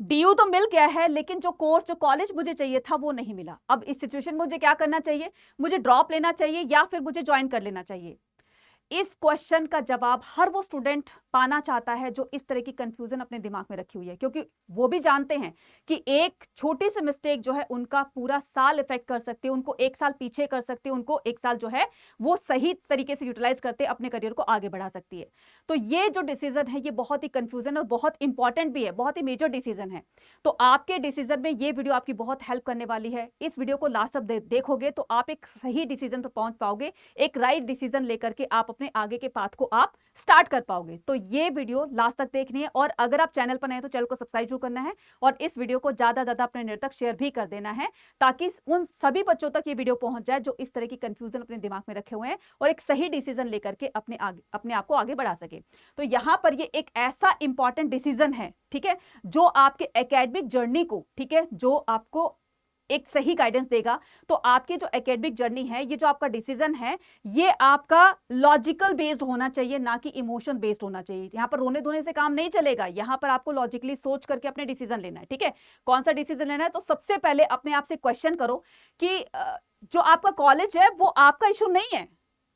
DU तो मिल गया है, लेकिन जो कोर्स, जो कॉलेज मुझे चाहिए था वो नहीं मिला। अब इस सिचुएशन में मुझे क्या करना चाहिए? मुझे ड्रॉप लेना चाहिए या फिर मुझे ज्वाइन कर लेना चाहिए? इस क्वेश्चन का जवाब हर वो स्टूडेंट पाना चाहता है जो इस तरह की कंफ्यूजन अपने दिमाग में रखी हुई है, क्योंकि वो भी जानते हैं कि एक छोटी सी मिस्टेक जो है उनका पूरा साल इफेक्ट कर सकती है, उनको एक साल पीछे कर सकती है, उनको एक साल जो है वो सही तरीके से यूटिलाइज करते अपने करियर को आगे बढ़ा सकती है। तो ये जो डिसीजन है ये बहुत ही कंफ्यूजन और बहुत इंपॉर्टेंट भी है, बहुत ही मेजर डिसीजन है। तो आपके डिसीजन में ये वीडियो आपकी बहुत हेल्प करने वाली है। इस वीडियो को लास्ट तक देखोगे तो आप एक सही डिसीजन पर पहुंच पाओगे, एक राइट डिसीजन लेकर के आप अपने आगे के पाथ को आप स्टार्ट कर पाओगे। तो ये वीडियो लास्ट तक देखनी है, और अगर आप चैनल पर नए हैं तो चैनल को सब्सक्राइब जरूर करना है, और इस वीडियो को ज्यादा ज्यादा अपने नेट तक शेयर भी कर देना है, ताकि उन सभी बच्चों तक ये वीडियो पहुंच जाए जो इस तरह की कंफ्यूजन अपने दिमाग में रखे हुए हैं और एक सही डिसीजन लेकर के अपने आप को आगे बढ़ा सके। तो यहां पर ये एक ऐसा इंपॉर्टेंट डिसीजन है, ठीक है, जो आपके एकेडमिक जर्नी को, ठीक है, जो आपको एक सही गाइडेंस देगा। तो आपकी जो एकेडमिक जर्नी है, ये जो आपका डिसीजन है, ये आपका लॉजिकल बेस्ड होना चाहिए, ना कि इमोशन बेस्ड होना चाहिए। यहां पर रोने धोने से काम नहीं चलेगा, यहां पर आपको लॉजिकली सोच करके अपने डिसीजन लेना है। ठीक है, कौन सा डिसीजन लेना है? तो सबसे पहले अपने आप से क्वेश्चन करो कि जो आपका कॉलेज है वो आपका इशू नहीं है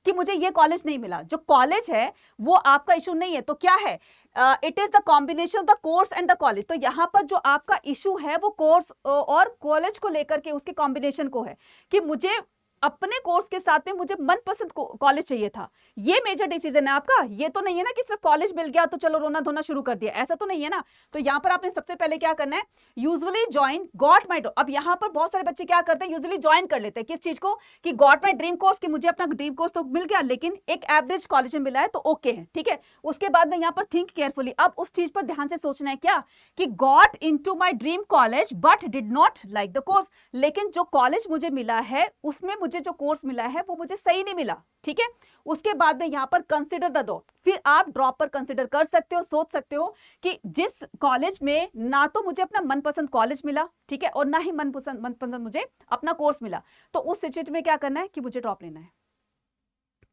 कि मुझे ये कॉलेज नहीं मिला। जो कॉलेज है वो आपका इशू नहीं है, तो क्या है? It is the combination of the course and the college. तो यहां पर जो आपका इशू है वो कोर्स और कॉलेज को लेकर के, उसके कॉम्बिनेशन को है कि मुझे अपने कोर्स के साथ में मुझे मनपसंद कॉलेज चाहिए था। ये मेजर डिसीजन है आपका। ये तो नहीं है ना कि सिर्फ कॉलेज मिल गया तो चलो रोना धोना शुरू कर दिया, ऐसा तो नहीं है ना। तो यहां पर आपने सबसे पहले क्या करना है? Usually join got my. अब यहां पर बहुत सारे बच्चे क्या करते हैं? यूजुअली ज्वाइन कर लेते हैं किस चीज को? कि गॉट माई ड्रीम कोर्स, कि मुझे अपना ड्रीम कोर्स तो मिल गया, लेकिन एक एवरेज कॉलेज में मिला है तो ओके है, ठीक है। उसके बाद में यहां पर थिंक केयरफुली, अब उस चीज पर ध्यान से सोचना है क्या? कि got into my dream college but did not like the course. लेकिन जो कॉलेज मुझे मिला है उसमें मुझे जो कोर्स मिला है वो मुझे सही नहीं मिला, ठीक है। उसके बाद में यहां पर कंसिडर द ड्रॉप। फिर आप ड्रॉप पर कंसिडर कर सकते हो, सोच सकते हो कि जिस कॉलेज में ना तो मुझे अपना मनपसंद कॉलेज मिला, ठीक है, और ना ही मनपसंद मुझे अपना कोर्स मिला, तो उस सिचुएशन में क्या करना है? कि मुझे ड्रॉप लेना है।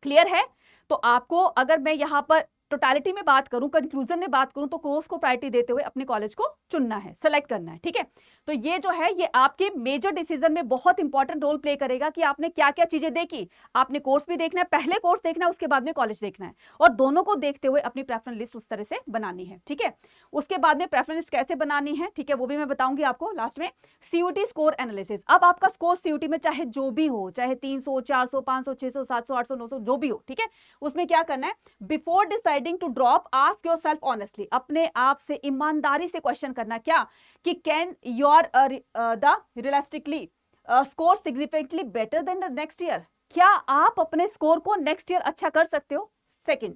क्लियर है? तो आपको, अगर मैं यहां पर टोटलिटी में बात करूं, कंक्लूजन में बात करूं, तो कोर्स को प्रायोरिटी देते हुए अपने कॉलेज को चुनना है, सेलेक्ट करना है, ठीक है। तो ये जो है ये आपके मेजर डिसीजन में बहुत इंपॉर्टेंट रोल प्ले करेगा कि आपने क्या क्या चीजें देखी। आपने कोर्स भी देखना है, पहले कोर्स देखना है, उसके बाद में कॉलेज देखना है, और दोनों को देखते हुए अपनी प्रेफरेंस लिस्ट उस तरह से बनानी है, ठीक है। उसके बाद में प्रेफरेंस लिस्ट कैसे बनानी है, ठीक है, वो भी मैं बताऊंगी आपको लास्ट में। CUT score analysis. अब आपका स्कोर सीयूटी में चाहे जो भी हो, चाहे 300, 400, 500, 600, 700, 800, 900, जो भी हो, ठीक है, उसमें क्या करना है? Before deciding to drop, ask yourself honestly, अपने आप से ईमानदारी से क्वेश्चन करना, क्या? कि can your the realistically score significantly better than the next year. क्या आप अपने स्कोर को नेक्स्ट ईयर अच्छा कर सकते हो? Second,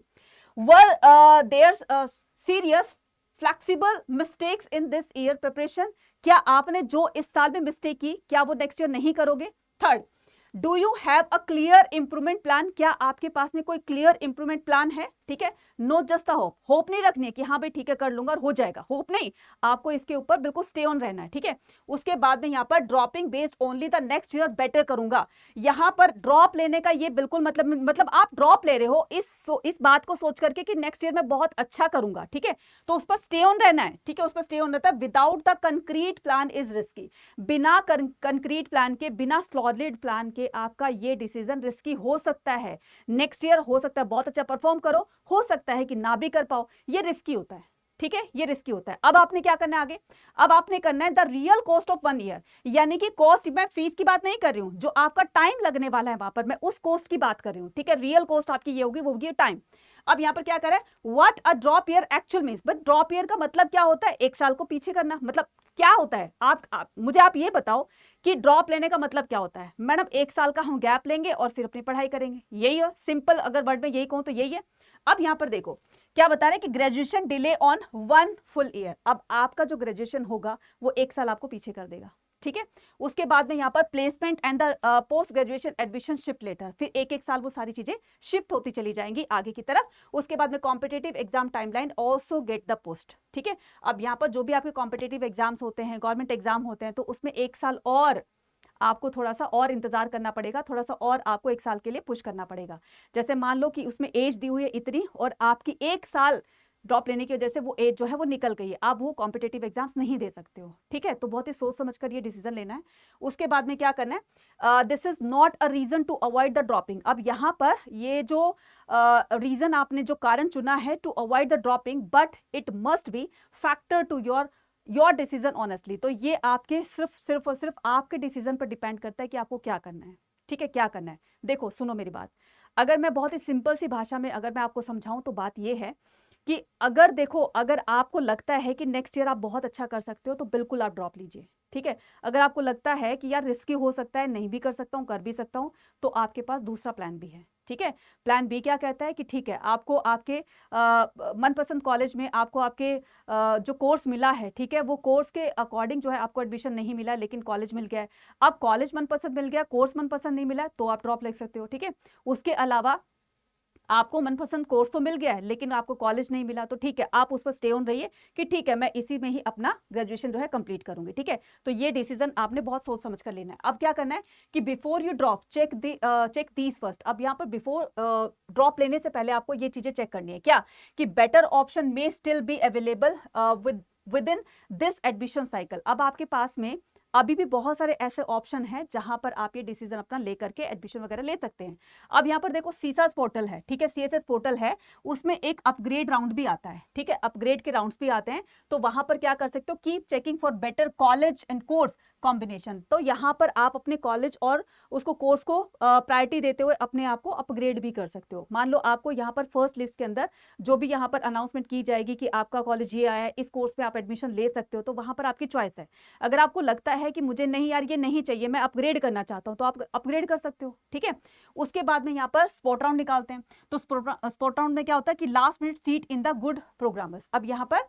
were there serious flexible mistakes in this year preparation. क्या आपने जो इस साल में मिस्टेक की, क्या वो नेक्स्ट ईयर नहीं करोगे? Third, do you have a clear improvement plan. क्या आपके पास में कोई क्लियर इंप्रूवमेंट प्लान है? ठीक है, know just a hope. Hope नहीं रखनी है कि हाँ भाई ठीक है कर लूंगा और हो जाएगा, होप नहीं, आपको इसके ऊपर बिल्कुल स्टे ऑन रहना है, ठीक है। उसके बाद में यहाँ पर dropping based only the next year better करूंगा। यहाँ पर ड्रॉप लेने का ये बिल्कुल मतलब आप ड्रॉप ले रहे हो इस बात को सोच करके कि नेक्स्ट ईयर मैं बहुत अच्छा करूंगा, ठीक है, तो उस पर स्टे ऑन रहना है, ठीक है, उस पर स्टे ऑन रहता है। Without the concrete plan is risky. बिना कंक्रीट प्लान के, बिना सॉलिड प्लान के आपका ये डिसीजन रिस्की हो सकता है। नेक्स्ट ईयर हो सकता है बहुत अच्छा परफॉर्म करो, हो सकता है कि ना भी कर पाओ, ये रिस्की होता है, ठीक है, ये रिस्की होता है। अब आपने क्या करना है आगे? अब आपने करना है the real cost of 1 year, यानी कि कॉस्ट, मैं फीस की बात नहीं कर रही हूं, जो आपका टाइम लगने वाला है वहां पर, मैं उस कॉस्ट की बात कर रही हूं, ठीक है। रियल कॉस्ट आपकी ये होगी, वो होगी टाइम। अब यहां पर क्या करें? What a drop year actual means. But drop year का मतलब क्या होता है? एक साल को पीछे करना, मतलब क्या होता है? मुझे आप ये बताओ कि ड्रॉप लेने का मतलब क्या होता है? मैडम एक साल का हम गैप लेंगे और फिर अपनी पढ़ाई करेंगे, यही है सिंपल, अगर वर्ड में यही कहूं तो यही है। अब यहां पर देखो क्या बता रहे हैं कि graduation delay on 1 full year. अब आपका जो ग्रेजुएशन होगा वो एक साल आपको पीछे कर देगा, ठीक है। उसके बाद में यहाँ पर placement and the post graduation admission shift letter, फिर एक एक साल वो सारी चीजें शिफ्ट होती चली जाएंगी आगे की तरफ। उसके बाद में competitive exam timeline also get the post, ठीक है। अब यहाँ पर जो भी आपके कॉम्पिटेटिव एग्जाम्स होते हैं, गवर्नमेंट एग्जाम होते हैं, तो उसमें एक साल और आपको थोड़ा सा और इंतजार करना पड़ेगा, थोड़ा सा और आपको एक साल के लिए पुश करना पड़ेगा। जैसे मान लो कि उसमें एज दी हुई है इतनी और आपकी एक साल ड्रॉप लेने की वजह से वो एज जो है वो निकल गई है, आप वो कॉम्पिटेटिव एग्जाम्स नहीं दे सकते हो, ठीक है। तो बहुत ही सोच समझ कर ये डिसीजन लेना है। उसके बाद में क्या करना है, this is not a reason to avoid the dropping. अब यहाँ पर ये जो रीजन आपने जो कारण चुना है to avoid the dropping, but it must be factor to your decision honestly. तो ये आपके सिर्फ और सिर्फ आपके डिसीजन पर डिपेंड करता है कि आपको क्या करना है, ठीक है, क्या करना है। देखो सुनो मेरी बात, अगर मैं बहुत ही सिंपल सी भाषा में अगर मैं आपको समझाऊं तो बात ये है कि अगर देखो, अगर आपको लगता है कि नेक्स्ट ईयर आप बहुत अच्छा कर सकते हो तो बिल्कुल आप ड्रॉप लीजिए, ठीक है। अगर आपको लगता है कि यार रिस्की हो सकता है, नहीं भी कर सकता हूँ, कर भी सकता हूँ, तो आपके पास दूसरा प्लान भी है, ठीक है। प्लान बी क्या कहता है कि ठीक है, आपको आपके मनपसंद कॉलेज में आपको आपके जो कोर्स मिला है, ठीक है, वो कोर्स के अकॉर्डिंग जो है आपको एडमिशन नहीं मिला, लेकिन कॉलेज मिल गया है। अब कॉलेज मनपसंद मिल गया, कोर्स मनपसंद नहीं मिला, तो आप ड्रॉप ले सकते हो, ठीक है। उसके अलावा आपको मनपसंद कोर्स तो मिल गया है लेकिन आपको कॉलेज नहीं मिला, तो ठीक है, आप उस पर स्टे ऑन रहिए कि ठीक है मैं इसी में ही अपना ग्रेजुएशन जो है कंप्लीट करूंगी, ठीक है। तो ये डिसीजन आपने बहुत सोच समझ कर लेना है। अब क्या करना है कि before you drop check these first. अब यहाँ पर बिफोर ड्रॉप लेने से पहले आपको ये चीजें चेक करनी है, क्या कि better option may still be available with in this admission cycle. अब आपके पास में अभी भी बहुत सारे ऐसे ऑप्शन हैं जहां पर आप ये डिसीजन अपना लेकर के एडमिशन वगैरह ले सकते हैं। अब यहाँ पर देखो सीसास पोर्टल है, ठीक है, सीएसएस पोर्टल है, उसमें एक अपग्रेड राउंड भी आता है, ठीक है, अपग्रेड के राउंड्स भी आते हैं। तो वहां पर क्या कर सकते हो, keep checking for better college and course combination. तो यहाँ पर आप अपने कॉलेज और उसको कोर्स को प्रायोरिटी देते हुए अपने आप को अपग्रेड भी कर सकते हो। मान लो आपको यहाँ पर फर्स्ट लिस्ट के अंदर जो भी यहाँ पर अनाउंसमेंट की जाएगी कि आपका कॉलेज ये आया है, इस कोर्स पे आप एडमिशन ले सकते हो, तो वहां पर आपकी चॉइस है। अगर आपको लगता है कि मुझे नहीं यार ये नहीं चाहिए, मैं अपग्रेड करना चाहता हूं, तो आप अपग्रेड कर सकते हो, ठीक है। उसके बाद में यहाँ पर स्पॉट राउंड निकालते हैं। तो स्पॉट राउंड में क्या होता है कि last minute seat in the good programmers. अब यहाँ पर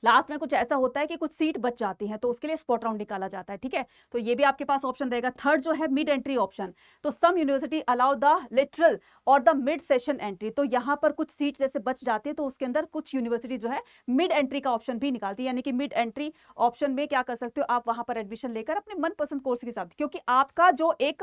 लास्ट में कुछ ऐसा होता है कि कुछ सीट बच जाती हैं, तो उसके लिए स्पॉट राउंड निकाला जाता है, ठीक है। तो ये भी आपके पास ऑप्शन रहेगा। थर्ड जो है मिड एंट्री ऑप्शन। तो सम यूनिवर्सिटी अलाउ द लिटरल और द मिड सेशन एंट्री। तो यहाँ पर कुछ सीट जैसे बच जाती है तो उसके अंदर कुछ यूनिवर्सिटी जो है मिड एंट्री का ऑप्शन भी निकालती है, यानी कि मिड एंट्री ऑप्शन में क्या कर सकते हो आप वहां पर एडमिशन लेकर अपने मनपसंद कोर्स के साथ, क्योंकि आपका जो एक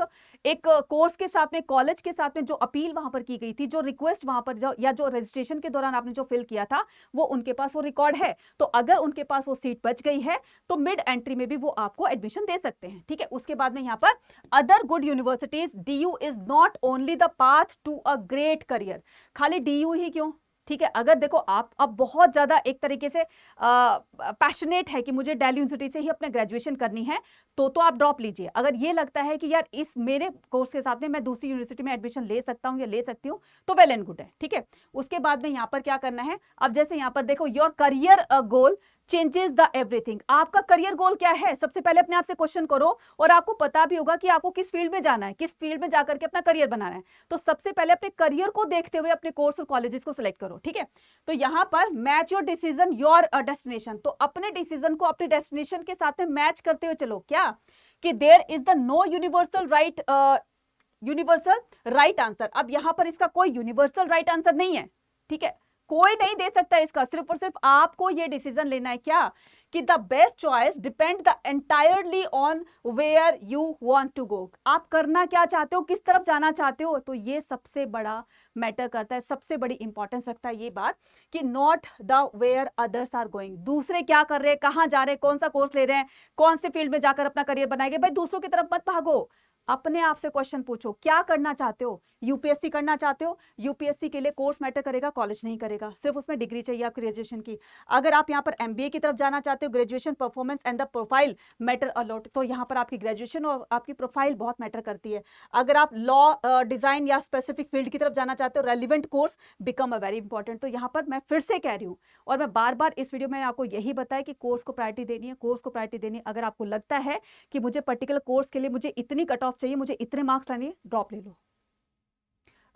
कोर्स के साथ में, कॉलेज के साथ में जो अपील वहां पर की गई थी, जो रिक्वेस्ट वहां पर या जो रजिस्ट्रेशन के दौरान आपने जो फिल किया था, वो उनके पास वो रिकॉर्ड है। तो अगर उनके पास वो सीट बच गई है तो मिड एंट्री में भी वो आपको एडमिशन दे सकते हैं, ठीक है। उसके बाद में यहां पर other good universities, DU is not only the path to a great career. खाली डीयू ही क्यों, ठीक है। अगर देखो आप अब बहुत ज्यादा एक तरीके से पैशनेट है कि मुझे दिल्ली यूनिवर्सिटी से ही अपने ग्रेजुएशन करनी है, तो आप ड्रॉप लीजिए। अगर ये लगता है कि यार इस मेरे कोर्स के साथ में मैं दूसरी यूनिवर्सिटी में एडमिशन ले सकता हूं या ले सकती हूं, तो वेल एंड गुड है, ठीक है। उसके बाद में यहां पर क्या करना है, अब जैसे यहां पर देखो your career goal changes the everything. आपका करियर गोल क्या है, सबसे पहले अपने आप से क्वेश्चन करो, और आपको पता भी होगा कि आपको किस फील्ड में जाना है, किस फील्ड में जाकर के अपना करियर बनाना है। तो सबसे पहले अपने करियर को देखते हुए अपने कोर्स और कॉलेजेस को सिलेक्ट करो, ठीक है। तो यहां पर match your decision your destination. तो अपने डिसीजन को अपने डेस्टिनेशन के साथ में मैच करते हुए चलो, क्या कि there is the no universal right answer. अब यहां पर इसका कोई यूनिवर्सल राइट आंसर नहीं है, ठीक है, कोई नहीं दे सकता इसका। सिर्फ और सिर्फ आपको ये डिसीजन लेना है, क्या कि the best choice depend the entirely on where you want to go. आप करना क्या चाहते हो, किस तरफ जाना चाहते हो, तो ये सबसे बड़ा मैटर करता है, सबसे बड़ी इंपॉर्टेंस रखता है ये बात कि not the where others are going. दूसरे क्या कर रहे हैं, कहां जा रहे हैं, कौन सा कोर्स ले रहे हैं, कौन से फील्ड में जाकर अपना करियर बनाएंगे, भाई दूसरों की तरफ मत भागो। अपने आप से क्वेश्चन पूछो, क्या करना चाहते हो, यूपीएससी करना चाहते हो, यूपीएससी के लिए कोर्स मैटर करेगा, कॉलेज नहीं करेगा, सिर्फ उसमें डिग्री चाहिए आपकी ग्रेजुएशन की। अगर आप यहाँ पर एमबीए की तरफ जाना चाहते हो, graduation performance and the profile matter a lot, तो यहाँ पर आपकी ग्रेजुएशन और आपकी प्रोफाइल बहुत मैटर करती है। अगर आप लॉ डिजाइन या स्पेसिफिक फील्ड की तरफ जाना चाहते हो, relevant course become a very important. तो यहाँ पर मैं फिर से कह रही हूँ और मैं बार बार इस वीडियो में आपको यही बताया कि कोर्स को प्रायोरिटी देनी है, कोर्स को प्रायोरिटी देनी है। अगर आपको लगता है कि मुझे पर्टिकुलर कोर्स के लिए मुझे इतनी कट ऑफ चाहिए, मुझे इतने मार्क्स लाने, ड्रॉप ले लो।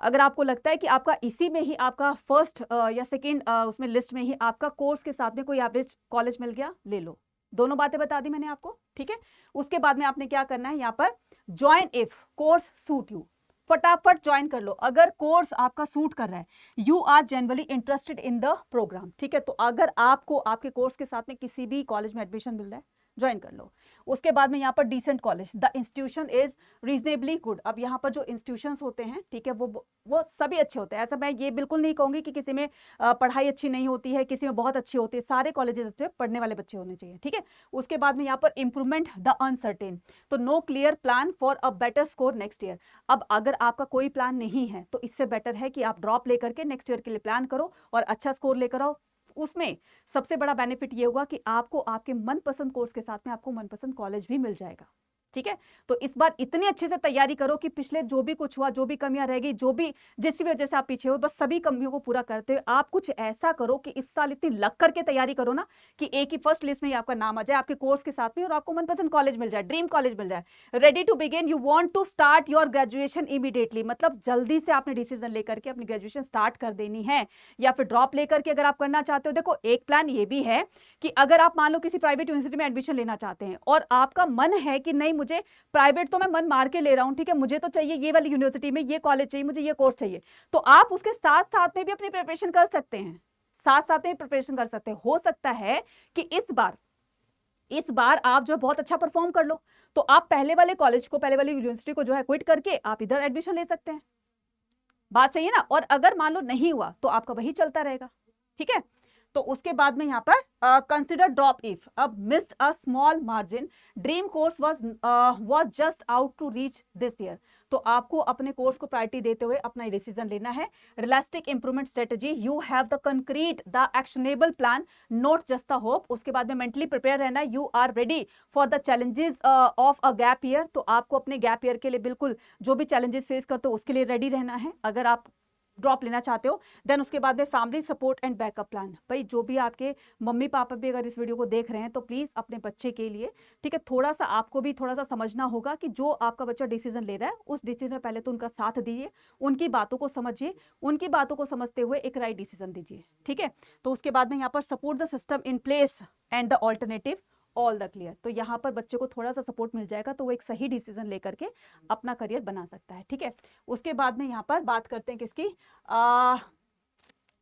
अगर आपको लगता है कि आपका इसी में ही आपका फर्स्ट या सेकंड उसमें लिस्ट में ही आपका कोर्स के साथ में कोई एवरेज कॉलेज मिल गया, ले लो। दोनों बातें बता दी मैंने आपको, ठीक है। उसके बाद में आपने क्या करना है, यहाँ पर join if course suit you, फटाफट ज्वाइन कर लो अगर कोर्स आपका सूट कर रहा है, you are generally interested in the programme, ठीक है। तो अगर आपको आपके कोर्स के साथ में किसी भी कॉलेज में एडमिशन मिल रहा है ज्वाइन कर लो। उसके बाद में यहाँ पर decent college, the institution is reasonably good. अब यहाँ पर जो इंस्टीट्यूशंस होते हैं, ठीक है, वो सभी अच्छे होते हैं। ऐसा मैं ये बिल्कुल नहीं कहूँगी कि किसी में पढ़ाई अच्छी नहीं होती है, किसी में बहुत अच्छी होती है। सारे कॉलेजेस अच्छे पढ़ने वाले बच्चे होने चाहिए, ठीक है। उसके बाद में यहाँ पर इंप्रूवमेंट द अनसर्टेन, तो no clear plan for a better score next year. अब अगर आपका कोई प्लान नहीं है तो इससे बेटर है कि आप ड्रॉप लेकर के नेक्स्ट ईयर के लिए प्लान करो और अच्छा स्कोर लेकर आओ। उसमें सबसे बड़ा बेनिफिट ये होगा कि आपको आपके मनपसंद कोर्स के साथ में आपको मनपसंद कॉलेज भी मिल जाएगा, ठीक है। तो इस बार इतनी अच्छे से तैयारी करो कि पिछले जो भी कुछ हुआ, जो भी कमियां रहेगी, जो भी जिस भी वजह से आप पीछे हो, बस सभी कमियों को पूरा करते हुए आप कुछ ऐसा करो कि इस साल इतनी लग करके तैयारी करो ना कि एक ही फर्स्ट लिस्ट में ही आपका नाम आ जाए आपके कोर्स के साथ में और आपको मनपसंद कॉलेज मिल जाए, ड्रीम कॉलेज मिल जाए। Ready to begin, you want to start your graduation immediately, मतलब जल्दी से आपने डिसीजन लेकर के अपनी ग्रेजुएशन स्टार्ट कर देनी है, या फिर ड्रॉप लेकर के अगर आप करना चाहते हो। देखो, एक प्लान ये भी है कि अगर आप मान लो किसी प्राइवेट यूनिवर्सिटी में एडमिशन लेना चाहते हैं और आपका मन है कि नहीं, मुझे प्राइवेट तो मैं मन मार के ले रहा हूं, ठीक है, मुझे तो चाहिए ये वाली यूनिवर्सिटी में ये कॉलेज चाहिए, मुझे ये कोर्स चाहिए, तो आप उसके साथ साथ में भी अपनी प्रिपरेशन कर सकते हैं, साथ साथ में प्रिपरेशन कर सकते हैं। हो सकता है कि इस बार आप जो बहुत अच्छा परफॉर्म कर लो, तो आप पहले वाले कॉलेज को, पहले वाली यूनिवर्सिटी को जो है क्विट करके आप इधर एडमिशन ले सकते हैं। बात सही है ना। और अगर मान लो नहीं हुआ तो आपका वही चलता रहेगा, ठीक है। तो उसके बाद में यहाँ पर कंसिडर ड्रॉप इफ अब missed a small margin, dream course was just out to reach this year. तो आपको अपने कोर्स को प्रायोरिटी देते हुए अपना डिसीजन लेना है। Realistic improvement strategy, you have the concrete the actionable plan, not just the hope. उसके बाद में मेंटली प्रिपेयर रहना, you are ready for the challenges of a gap year. तो आपको अपने गैप ईयर के लिए बिल्कुल जो भी चैलेंजेस फेस करते हो उसके लिए रेडी रहना है अगर आप ड्रॉप लेना चाहते हो। देन उसके बाद में family support and backup plan, भाई जो भी आपके मम्मी पापा भी अगर इस वीडियो को देख रहे हैं तो प्लीज अपने बच्चे के लिए, ठीक है, थोड़ा सा आपको भी थोड़ा सा समझना होगा कि जो आपका बच्चा डिसीजन ले रहा है उस डिसीजन में पहले तो उनका साथ दीजिए, उनकी बातों को समझिए, उनकी बातों को समझते हुए एक राइट डिसीजन दीजिए, ठीक है। तो उसके बाद में यहाँ पर support the system in place and the alternative all the clear. तो यहाँ पर बच्चे को थोड़ा सा सपोर्ट मिल जाएगा तो वो एक सही डिसीजन लेकर के अपना करियर बना सकता है, ठीक है। उसके बाद में यहाँ पर बात करते हैं किसकी,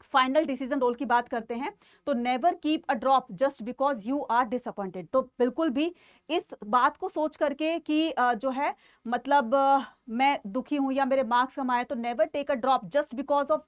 फाइनल डिसीजन रोल की बात करते हैं। तो never keep a drop just because you are disappointed. तो बिल्कुल भी इस बात को सोच करके कि जो है मतलब मैं दुखी हूं या मेरे मार्क्स कम आए, तो never take a drop just because of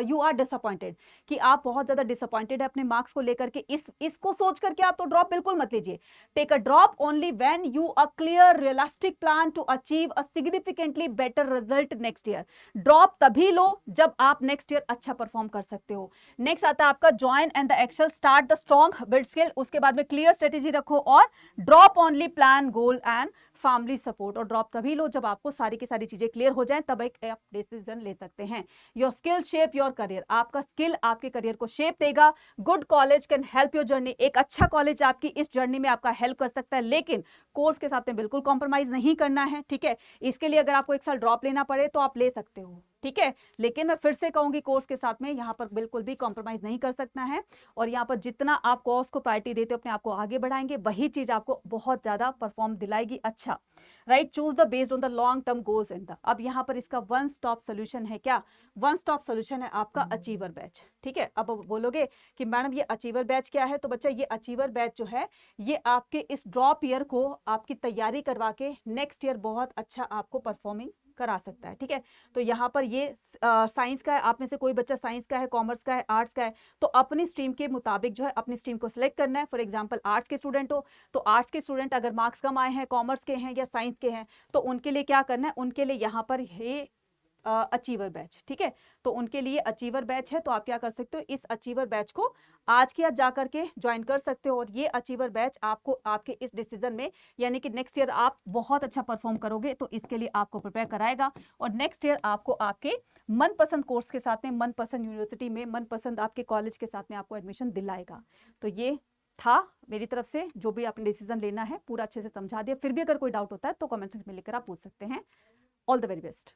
you are disappointed, कि आप बहुत ज्यादा डिसअपॉइंटेड है अपने मार्क्स को लेकर के, इसको सोच करके आप तो ड्रॉप बिल्कुल मत लीजिए। Take a drop only when you a clear realistic plan to achieve a significantly better result next year. Drop तभी लो जब आप नेक्स्ट ईयर अच्छा परफॉर्म कर सकते हो। नेक्स्ट आता है आपका join and the action, start the strong, build skill. उसके बाद में क्लियर स्ट्रेटेजी रखो और drop only plan, goal and family support. और ड्रॉप तभी लो जब आपको सारी की सारी चीजें क्लियर हो जाए, तब एक डिसीजन ले सकते हैं। Your skill shape your career, आपका स्किल आपके करियर को शेप देगा। Good college can help your journey, एक अच्छा कॉलेज आपकी इस जर्नी में आपका हेल्प कर सकता है, लेकिन कोर्स के साथ में बिल्कुल कॉम्प्रोमाइज नहीं करना है, ठीक है। इसके लिए अगर आपको एक साल ड्रॉप लेना पड़े तो आप ले सकते हो, ठीक है, लेकिन मैं फिर से कहूंगी कोर्स के साथ में यहाँ पर बिल्कुल भी कॉम्प्रोमाइज नहीं कर सकना है। और यहाँ पर जितना आप कोर्स को प्रायोरिटी देते हो, अपने आप को आगे बढ़ाएंगे, वही चीज आपको बहुत ज्यादा परफॉर्म दिलाएगी। अच्छा, right, choose the based on the long term goals in the. अब यहाँ पर इसका वन स्टॉप सोल्यूशन है, क्या वन स्टॉप सोल्यूशन है आपका अचीवर बैच, ठीक है। अब बोलोगे कि मैडम ये अचीवर बैच क्या है, तो बच्चा ये अचीवर बैच जो है ये आपके इस ड्रॉप ईयर को आपकी तैयारी करवा के नेक्स्ट ईयर बहुत अच्छा आपको परफॉर्मिंग करा सकता है, ठीक है। तो यहाँ पर ये साइंस का है, आप में से कोई बच्चा साइंस का है, कॉमर्स का है, आर्ट्स का है, तो अपनी स्ट्रीम के मुताबिक जो है अपनी स्ट्रीम को सिलेक्ट करना है। फॉर एग्जांपल आर्ट्स के स्टूडेंट हो तो आर्ट्स के स्टूडेंट अगर मार्क्स कम आए हैं, कॉमर्स के हैं या साइंस के हैं, तो उनके लिए क्या करना है, उनके लिए यहाँ पर ये अचीवर बैच, ठीक है। तो उनके लिए अचीवर बैच है, तो आप क्या कर सकते हो, इस अचीवर बैच को आज के आज जा करके ज्वाइन कर सकते हो। और ये अचीवर बैच आपको आपके इस डिसीजन में, यानी कि नेक्स्ट ईयर आप बहुत अच्छा परफॉर्म करोगे तो इसके लिए आपको प्रिपेयर कराएगा। और नेक्स्ट ईयर आपको आपके मनपसंद कोर्स के साथ में, मनपसंद यूनिवर्सिटी में, मनपसंद आपके कॉलेज के साथ में आपको एडमिशन दिलाएगा। तो ये था मेरी तरफ से, जो भी आपने डिसीजन लेना है पूरा अच्छे से समझा दिया। फिर भी अगर कोई डाउट होता है तो कमेंट सेक्शन में लिखकर आप पूछ सकते हैं। All the very best.